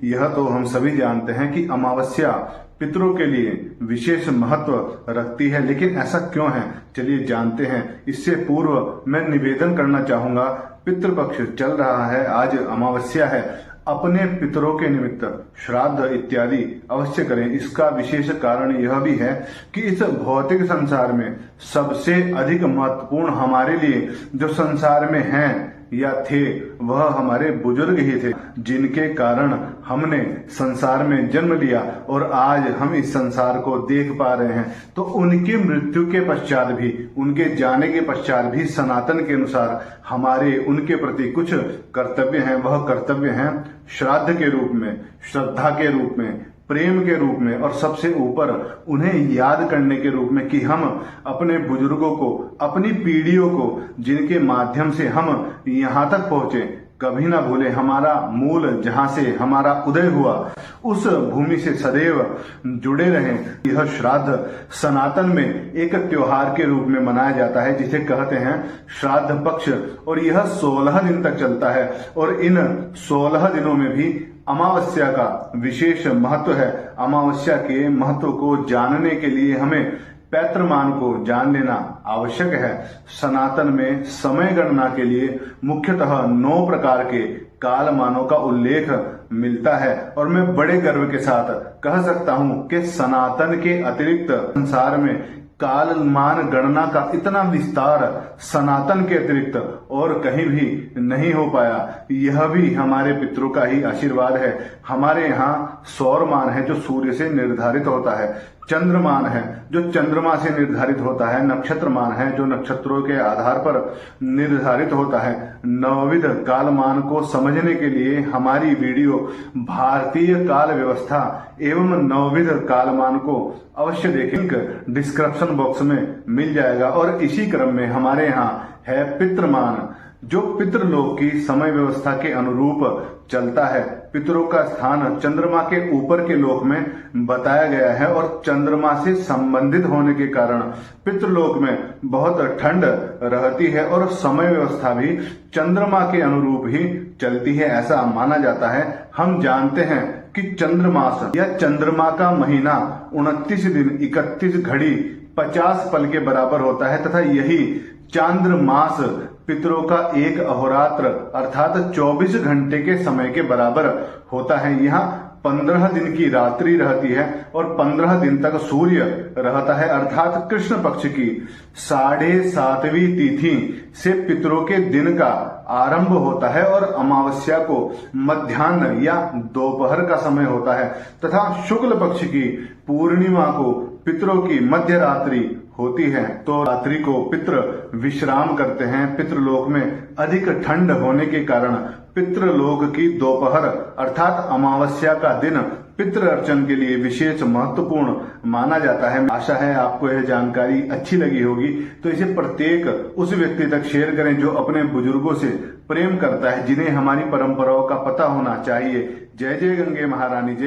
यह तो हम सभी जानते हैं कि अमावस्या पितरों के लिए विशेष महत्व रखती है, लेकिन ऐसा क्यों है, चलिए जानते हैं। इससे पूर्व मैं निवेदन करना चाहूंगा, पितृपक्ष चल रहा है, आज अमावस्या है, अपने पितरों के निमित्त श्राद्ध इत्यादि अवश्य करें। इसका विशेष कारण यह भी है कि इस भौतिक संसार में सबसे अधिक महत्वपूर्ण हमारे लिए जो संसार में हैं या थे वह हमारे बुजुर्ग ही थे, जिनके कारण हमने संसार में जन्म लिया और आज हम इस संसार को देख पा रहे हैं। तो उनकी मृत्यु के पश्चात भी, उनके जाने के पश्चात भी सनातन के अनुसार हमारे उनके प्रति कुछ कर्तव्य हैं। वह कर्तव्य हैं श्राद्ध के रूप में, श्रद्धा के रूप में, प्रेम के रूप में और सबसे ऊपर उन्हें याद करने के रूप में कि हम अपने बुजुर्गों को, अपनी पीढ़ियों को, जिनके माध्यम से हम यहाँ तक पहुंचे, कभी ना भूले। हमारा मूल जहां से हमारा उदय हुआ उस भूमि से सदैव जुड़े रहें। यह श्राद्ध सनातन में एक त्योहार के रूप में मनाया जाता है, जिसे कहते हैं श्राद्ध पक्ष, और यह 16 दिन तक चलता है। और इन 16 दिनों में भी अमावस्या का विशेष महत्व है। अमावस्या के महत्व को जानने के लिए हमें पैतृमान को जान लेना आवश्यक है। सनातन में समय गणना के लिए मुख्यतः 9 प्रकार के कालमानों का उल्लेख मिलता है, और मैं बड़े गर्व के साथ कह सकता हूं कि सनातन के अतिरिक्त संसार में कालमान गणना का इतना विस्तार सनातन के अतिरिक्त और कहीं भी नहीं हो पाया। यह भी हमारे पितरों का ही आशीर्वाद है। हमारे यहाँ सौरमान है जो सूर्य से निर्धारित होता है, चंद्रमान है जो चंद्रमा से निर्धारित होता है, नक्षत्रमान है जो नक्षत्रों के आधार पर निर्धारित होता है। नवविध कालमान को समझने के लिए हमारी वीडियो भारतीय काल व्यवस्था एवं नवविध कालमान को अवश्य देखें, डिस्क्रिप्शन बॉक्स में मिल जाएगा। और इसी क्रम में हमारे यहाँ है पितृमान, जो पितृलोक की समय व्यवस्था के अनुरूप चलता है। पितरों का स्थान चंद्रमा के ऊपर के लोक में बताया गया है, और चंद्रमा से संबंधित होने के कारण पितृलोक में बहुत ठंड रहती है और समय व्यवस्था भी चंद्रमा के अनुरूप ही चलती है, ऐसा माना जाता है। हम जानते हैं कि चंद्रमास या चंद्रमा का महीना 29 दिन 31 घड़ी 50 पल के बराबर होता है, तथा यही चांद्रमास पितरों का एक अहोरात्र अर्थात 24 घंटे के समय के बराबर होता है। यहाँ 15 दिन की रात्रि रहती है और 15 दिन तक सूर्य रहता है, अर्थात कृष्ण पक्ष की 7.5वीं तिथि से पितरों के दिन का आरंभ होता है और अमावस्या को मध्याह्न या दोपहर का समय होता है, तथा शुक्ल पक्ष की पूर्णिमा को पितरों की मध्य रात्रि होती है। तो रात्रि को पितृ विश्राम करते हैं। पितृलोक में अधिक ठंड होने के कारण पितृलोक की दोपहर अर्थात अमावस्या का दिन पितृ अर्चन के लिए विशेष महत्वपूर्ण माना जाता है। आशा है आपको यह जानकारी अच्छी लगी होगी, तो इसे प्रत्येक उस व्यक्ति तक शेयर करें जो अपने बुजुर्गों से प्रेम करता है, जिन्हें हमारी परंपराओं का पता होना चाहिए। जय जय गंगे महारानी, जय।